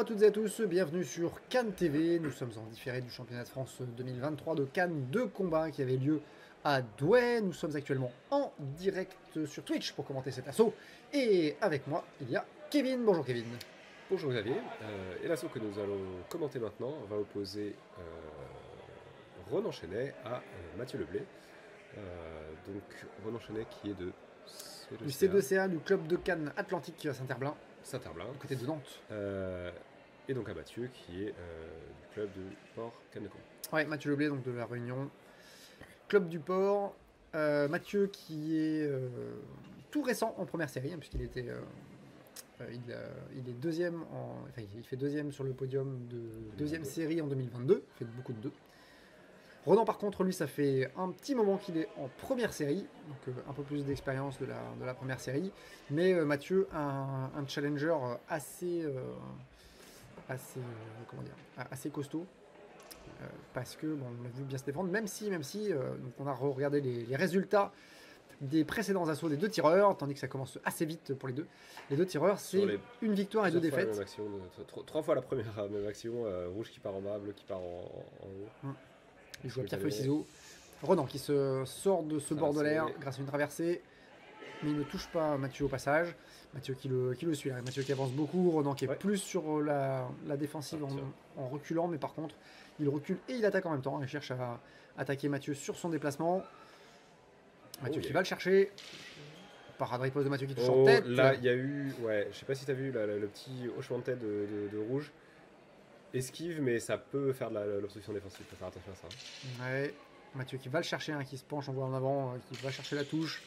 Bonjour à toutes et à tous, bienvenue sur Cannes TV. Nous sommes en différé du championnat de France 2023 de Cannes, deux combats qui avaient lieu à Douai. Nous sommes actuellement en direct sur Twitch pour commenter cet assaut. Et avec moi, il y a Kevin. Bonjour Kevin. Bonjour Xavier. Et l'assaut que nous allons commenter maintenant va opposer Ronan Chenet à Mathieu Leblay. Donc Ronan Chenet qui est de Du C2CA, du club de Cannes Atlantique Saint-Herblain. Saint-Herblain. Du côté de Nantes. Et donc à Mathieu qui est du club de Port Cannes-de-Camp. Ouais, Mathieu Leblay, donc de la Réunion. Club du Port. Mathieu qui est tout récent en première série, hein, puisqu'il était... il est deuxième, enfin il fait deuxième sur le podium de deuxième série en 2022, il fait beaucoup de deux. Ronan par contre, lui, ça fait un petit moment qu'il est en première série, donc un peu plus d'expérience de la première série. Mais Mathieu, un challenger assez costaud, parce que bon, on l'a vu bien se défendre, même si donc on a regardé les résultats des précédents assauts des deux tireurs, tandis que ça commence assez vite pour les deux. Les deux tireurs, c'est une victoire et deux défaites. Trois fois la première même action, rouge qui part en bas, bleu qui part en haut. Il joue à pierre-feuille ciseaux. Ronan qui se sort de ce bord de l'air grâce à une traversée, mais il ne touche pas Mathieu au passage. Mathieu qui le suit là. Mathieu qui avance beaucoup. Ronan qui est plus sur la défensive en reculant, mais par contre il recule et il attaque en même temps. Il cherche à attaquer Mathieu sur son déplacement. Mathieu qui va le chercher. Parade riposte de Mathieu qui touche en tête. Là, il y a eu, je sais pas si tu as vu le petit hochement de tête de rouge. Esquive, mais ça peut faire de l'obstruction défensive. Faut faire attention à ça. Ouais. Mathieu qui va le chercher, qui se penche, on voit en avant, qui va chercher la touche.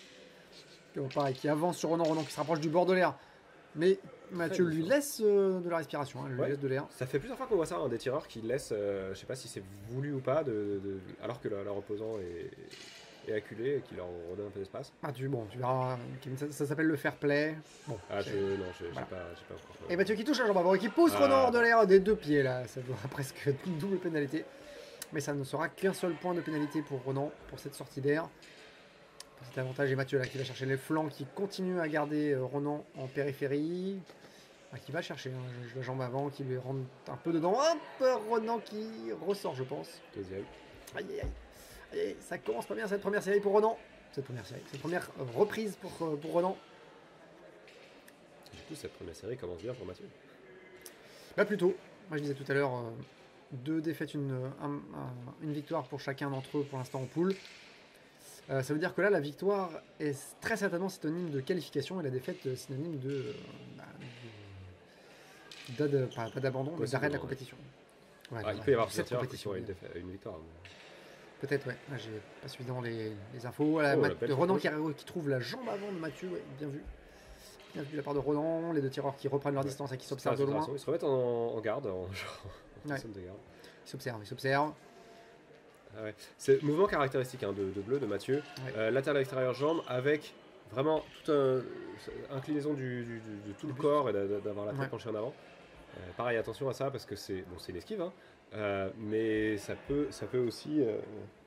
Pareil, qui avance sur Ronan. Ronan qui se rapproche du bord de l'air. Mais Mathieu lui laisse de la respiration, lui laisse de l'air. Ça fait plusieurs fois qu'on voit ça, des tireurs qui laissent, je sais pas si c'est voulu ou pas, alors que leur opposant est acculé et qui leur redonne un peu d'espace. Tu verras, ça s'appelle le fair play. Bon, j'ai pas encore. Et Mathieu qui touche un jambe avant et qui pousse Ronan hors de l'air des deux pieds là, ça doit presque une double pénalité. Mais ça ne sera qu'un seul point de pénalité pour Ronan pour cette sortie d'air. Petit avantage et Mathieu là qui va chercher les flancs, qui continue à garder Ronan en périphérie. Qui va chercher la jambe avant, qui lui rentre un peu dedans. Hop, Ronan qui ressort je pense. Deuxième. Aïe aïe aïe. Et ça commence pas bien cette première série pour Ronan. Cette première reprise pour Ronan. Du coup, cette première série commence bien pour Mathieu. Plutôt. Moi je disais tout à l'heure, deux défaites, une victoire pour chacun d'entre eux pour l'instant en poule. Ça veut dire que là, la victoire est très certainement synonyme de qualification et la défaite synonyme pas d'abandon, mais d'arrêt de la compétition. Ouais, il peut y avoir cette compétition et une victoire. Peut-être, ouais. J'ai pas suffisamment les infos. Ronan qui trouve la jambe avant de Mathieu, bien vu. Bien vu de la part de Ronan, les deux tireurs qui reprennent leur distance et qui s'observent de loin. Ils se remettent en garde, en position de garde. Ils s'observent. C'est le mouvement caractéristique de bleu de Mathieu. Latéral extérieur jambe avec vraiment toute inclinaison de tout le corps et d'avoir la tête penchée en avant. Pareil, attention à ça parce que c'est une esquive, mais ça peut aussi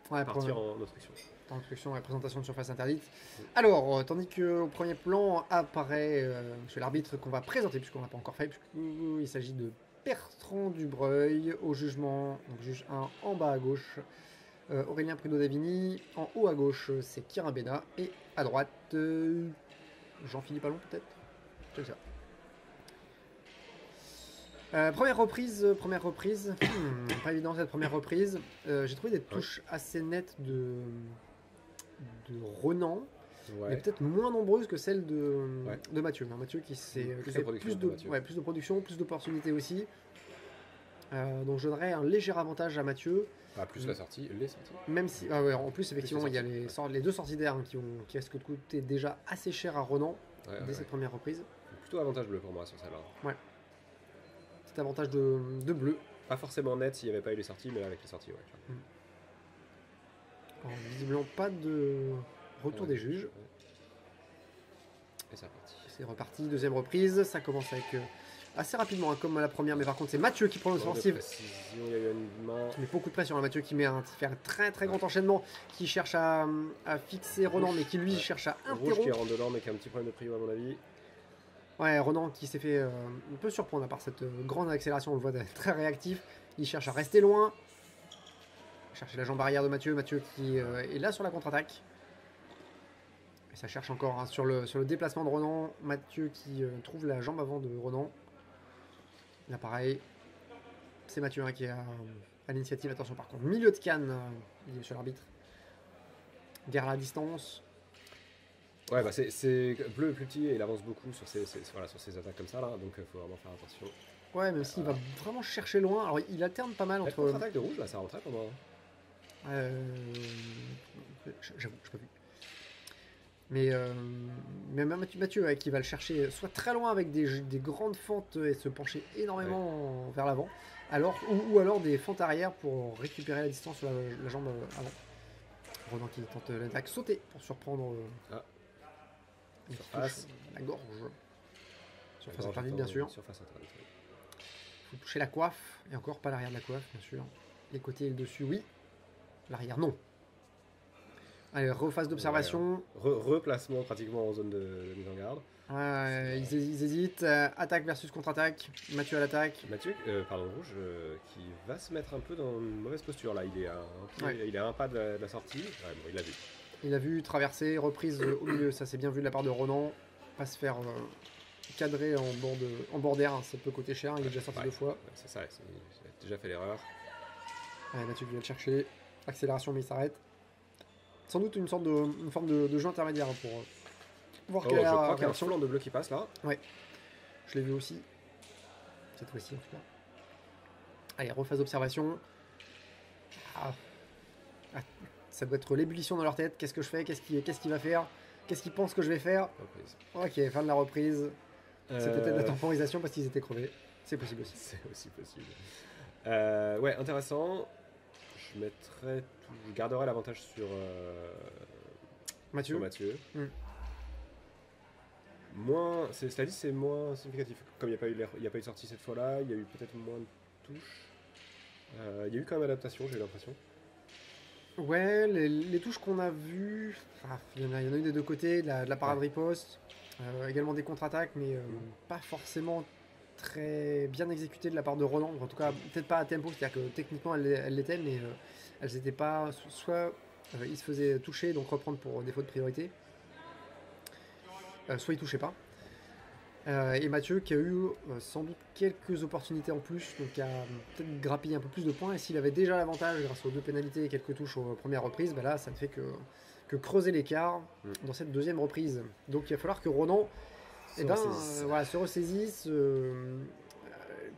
partir en obstruction. En obstruction et présentation de surface interdite. Alors, tandis qu'au premier plan apparaît chez l'arbitre qu'on va présenter, puisqu'on ne l'a pas encore fait, puisqu'il s'agit de Bertrand Dubreuil au jugement, donc juge 1 en bas à gauche, Aurélien Prudhomme-Davigny, en haut à gauche c'est Kieran Bena, et à droite Jean-Philippe Allon peut-être. C'est ça. Première reprise, pas évident cette première reprise. J'ai trouvé des touches assez nettes de Ronan, mais peut-être moins nombreuses que celles de Mathieu. Mathieu qui s'est plus de production, plus d'opportunités aussi. Donc je donnerais un léger avantage à Mathieu. Plus la sortie, les sorties. Même si, en plus effectivement il y a les deux sorties d'air qui risquent de coûter déjà assez cher à Ronan dès cette première reprise. Plutôt avantage bleu pour moi sur celle-là. Ouais. Cet avantage de bleu. Pas forcément net s'il n'y avait pas eu les sorties, mais avec les sorties, Visiblement pas de retour des juges. Et c'est reparti. C'est reparti, deuxième reprise, ça commence avec assez rapidement comme la première, mais par contre c'est Mathieu qui prend l'offensive. Il y a eu une main. Qui met beaucoup de pression, Mathieu qui fait un très très grand enchaînement, qui cherche à fixer Ronan, mais qui lui cherche à interrompre. Rouge qui rentre dedans, mais qui a un petit problème de prio à mon avis. Ouais, Ronan qui s'est fait un peu surprendre à part cette grande accélération, on le voit très réactif. Il cherche à rester loin. Chercher la jambe arrière de Mathieu. Mathieu qui est là sur la contre-attaque. Et ça cherche encore hein, sur le déplacement de Ronan. Mathieu qui trouve la jambe avant de Ronan. Là pareil. C'est Mathieu hein, qui est à l'initiative. Attention par contre. Milieu de canne, il est sur l'arbitre. Guerre à la distance. Ouais, bah c'est Bleu est plus petit et il avance beaucoup sur voilà, sur ses attaques comme ça, là, donc il faut vraiment faire attention. Ouais, même s'il va vraiment chercher loin. Alors il alterne pas mal entre. Contre-attaque de rouge, là, ça rentrait pendant. J'avoue, je pas vu. Mais même Mathieu qui va le chercher soit très loin avec des grandes fentes et se pencher énormément vers l'avant, ou alors des fentes arrière pour récupérer la distance sur la jambe avant. Ronan qui tente l'attaque sauter pour surprendre surface. La gorge. Surface interdite, bien sûr. Surface interdite, oui. Il faut toucher la coiffe, et encore pas l'arrière de la coiffe, bien sûr. Les côtés et le dessus, oui. L'arrière, non. Allez, rephase d'observation. Replacement pratiquement en zone de mise en garde. Ils hésitent. Attaque versus contre-attaque. Mathieu à l'attaque. Mathieu, rouge, qui va se mettre un peu dans une mauvaise posture là. Il est à un pas de la sortie. Ouais, bon, il l'a vu. Il a vu traverser, reprise au milieu. Ça c'est bien vu de la part de Ronan. Pas se faire cadrer en bord d'air. Ça peut coûter cher. Il est déjà sorti 2 fois. C'est ça. Il a déjà fait l'erreur. Mathieu qui vient le chercher. Accélération, mais il s'arrête. Sans doute une forme de jeu intermédiaire pour voir quelle est la je crois qu'il y a un flanc de bleu qui passe là. Ouais, je l'ai vu aussi. Cette fois-ci en tout cas. Allez, rephase d'observation. Ça doit être l'ébullition dans leur tête. Qu'est-ce que je fais? Qu'est-ce qu'il va faire? Qu'est-ce qu'il pense que je vais faire? Reprise. Ok, fin de la reprise. C'était peut-être la temporisation parce qu'ils étaient crevés. C'est possible aussi. C'est aussi possible. Ouais, intéressant. Je garderai l'avantage sur Mathieu. Cela dit, c'est moins significatif. Comme il n'y a pas eu de sortie cette fois-là, il y a eu peut-être moins de touches. Il y a eu quand même adaptation, j'ai l'impression. Ouais, les touches qu'on a vues, il y en a eu des deux côtés, de la parade riposte, également des contre-attaques, mais pas forcément très bien exécutées de la part de Ronan. En tout cas, peut-être pas à tempo, c'est-à-dire que techniquement elles l'étaient, mais elles n'étaient pas. Soit il se faisait toucher, donc reprendre pour défaut de priorité, soit il touchait pas. Et Mathieu qui a eu sans doute quelques opportunités en plus, donc qui a peut-être grappillé un peu plus de points. Et s'il avait déjà l'avantage grâce aux 2 pénalités et quelques touches aux premières reprises, bah là ça ne fait que creuser l'écart dans cette deuxième reprise. Donc il va falloir que Ronan se ressaisisse,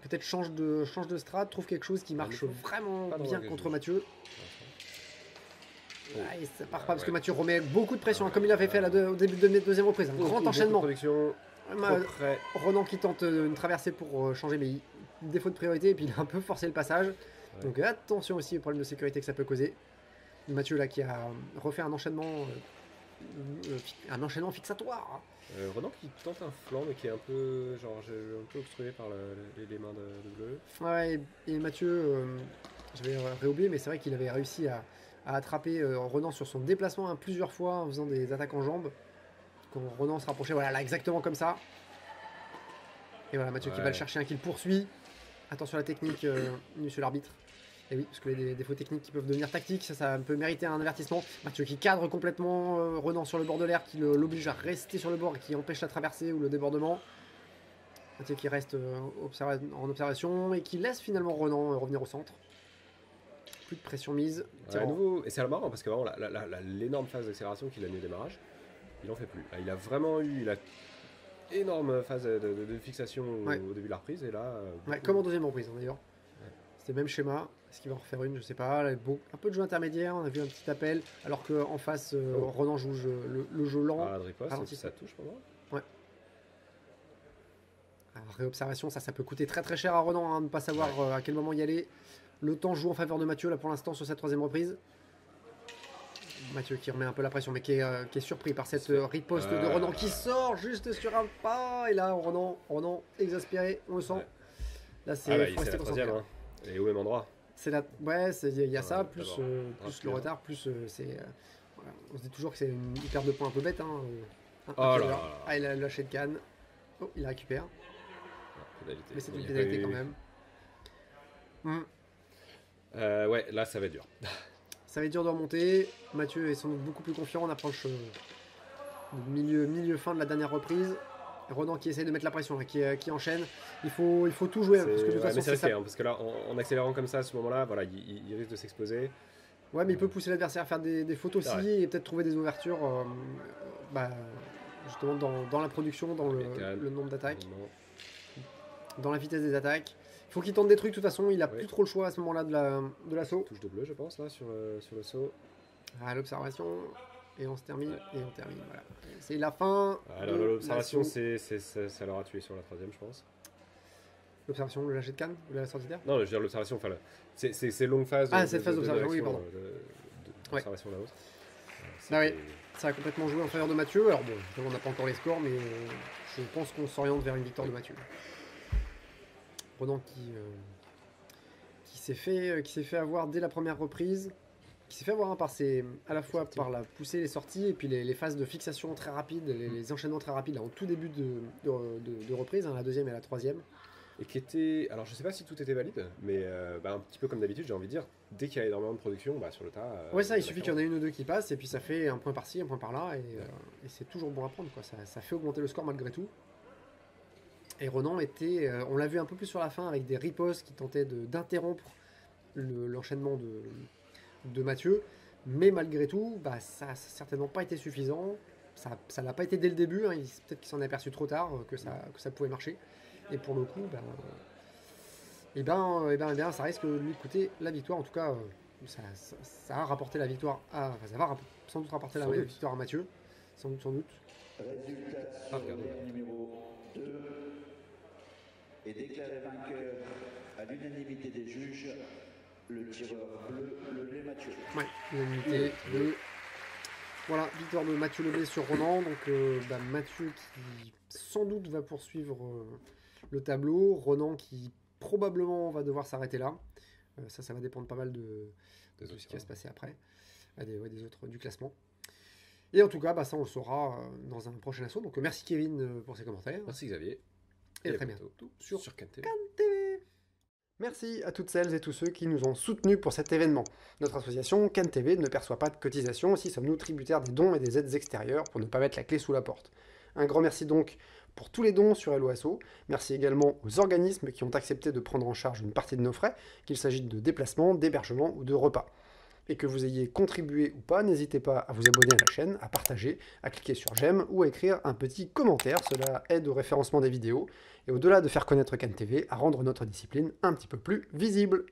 peut-être change de strat, trouve quelque chose qui marche vraiment bien contre Mathieu. Et ça part pas parce que Mathieu remet beaucoup de pression, comme il avait fait au début de la deuxième reprise. Un grand enchaînement. Ronan qui tente une traversée pour changer, mais défaut de priorité, et puis il a un peu forcé le passage. Ouais. Donc attention aussi au problème de sécurité que ça peut causer. Mathieu là qui a refait un enchaînement fixatoire. Ronan qui tente un flanc, mais qui est un peu obstrué par les mains de Bleu. Ouais, et Mathieu, j'avais réoublié, mais c'est vrai qu'il avait réussi à attraper Ronan sur son déplacement plusieurs fois en faisant des attaques en jambes. Quand Ronan se rapprochait, voilà, là, exactement comme ça. Et voilà, Mathieu qui va le chercher, qui le poursuit. Attention à la technique, monsieur l'arbitre. Et oui, parce que les défauts techniques qui peuvent devenir tactiques, ça peut mériter un avertissement. Mathieu qui cadre complètement Ronan sur le bord de l'air, qui l'oblige à rester sur le bord et qui empêche la traversée ou le débordement. Mathieu qui reste en observation et qui laisse finalement Ronan revenir au centre. Plus de pression mise. À nouveau, et c'est marrant parce que vraiment l'énorme phase d'accélération qu'il a mis au démarrage, il en fait plus. Là, il a vraiment eu la énorme phase de fixation au début de la reprise et là. Comme en deuxième reprise d'ailleurs. C'était le même schéma. Est-ce qu'il va en refaire une? Je sais pas. Là, un peu de jeu intermédiaire. On a vu un petit appel. Alors qu'en face, Ronan joue le jeu lent. Riposte, ça touche pendant. Ouais. Alors, réobservation, ça peut coûter très très cher à Ronan de ne pas savoir à quel moment y aller. Le temps joue en faveur de Mathieu là pour l'instant sur cette troisième reprise. Mathieu qui remet un peu la pression, mais qui est surpris par cette riposte de Ronan qui sort juste sur un pas. Et là, Ronan exaspéré, on le sent. Là, c'est la troisième, hein. Et au même endroit. Il y a ça, plus le retard, plus c'est. On se dit toujours que c'est une perte de points un peu bête. Hein. Il a lâché de canne. Oh, il la récupère. Pénalité. Mais c'est une pénalité quand même. Ouais, là ça va être dur. Ça va être dur de remonter. Mathieu est sans doute beaucoup plus confiant. On approche milieu-fin de la dernière reprise. Ronan qui essaie de mettre la pression, qui enchaîne. Il faut tout jouer. Parce que de toute façon, c'est risqué, parce que là, en accélérant comme ça à ce moment-là, voilà, il risque de s'exposer. Ouais, mais il peut pousser l'adversaire à faire des fautes aussi et peut-être trouver des ouvertures justement dans la production, dans le nombre d'attaques, dans la vitesse des attaques. Il faut qu'il tente des trucs, de toute façon, il a plus trop le choix à ce moment-là de l'assaut. Touche de bleu, je pense, là, sur le saut. Ah, l'observation, et on se termine, voilà. C'est la fin. Alors, l'observation, ça l'aura tué sur la troisième, je pense. L'observation, le lâcher de canne ou la sortie d'air? Non, je veux dire l'observation, enfin, c'est longue phase. Cette phase d'observation, oui, pardon. L'observation là-haut. Ah oui, ça a complètement joué en faveur de Mathieu. Alors bon, on n'a pas encore les scores, mais je pense qu'on s'oriente vers une victoire de Mathieu. Ronan qui s'est fait avoir dès la première reprise, qui s'est fait avoir à la fois par la poussée, les sorties, et puis les phases de fixation très rapides, les enchaînements très rapides là, en tout début de reprise, la deuxième et la troisième. Et qui était, alors je sais pas si tout était valide, mais un petit peu comme d'habitude, j'ai envie de dire, dès qu'il y a énormément de production, sur le tas. Ouais, ça, il suffit qu'il y en ait une ou deux qui passent, et puis ça fait un point par-ci, un point par-là, et c'est toujours bon à prendre, quoi. Ça fait augmenter le score malgré tout. Et Ronan était, on l'a vu un peu plus sur la fin, avec des ripostes qui tentaient d'interrompre l'enchaînement de Mathieu, mais malgré tout, ça n'a certainement pas été suffisant. Ça l'a pas été dès le début, hein. Peut-être qu'il s'en est aperçu trop tard que ça pouvait marcher. Et pour le coup, ça risque de lui coûter la victoire. En tout cas, ça a rapporté la victoire ça va sans doute rapporter la victoire à Mathieu. Sans doute. Résultat numéro 2 est déclaré vainqueur à l'unanimité des juges, le tireur bleu, le Mathieu. Ouais, l'unanimité de... Voilà, victoire de Mathieu Leblé sur Ronan. Donc Mathieu qui sans doute va poursuivre le tableau. Ronan qui probablement va devoir s'arrêter là. Ça va dépendre pas mal de ce qui va se passer après. Des autres du classement. Et en tout cas, ça on le saura dans un prochain assaut. Donc merci Kevin pour ses commentaires. Merci Xavier. Et à très bientôt sur Cannes TV. Cannes TV. Merci à toutes celles et tous ceux qui nous ont soutenus pour cet événement. Notre association Cannes TV ne perçoit pas de cotisation, aussi sommes-nous tributaires des dons et des aides extérieures pour ne pas mettre la clé sous la porte. Un grand merci donc pour tous les dons sur Helloasso. Merci également aux organismes qui ont accepté de prendre en charge une partie de nos frais, qu'il s'agisse de déplacements, d'hébergement ou de repas. Et que vous ayez contribué ou pas, n'hésitez pas à vous abonner à la chaîne, à partager, à cliquer sur j'aime ou à écrire un petit commentaire. Cela aide au référencement des vidéos et au-delà de faire connaître Cannes TV, à rendre notre discipline un petit peu plus visible.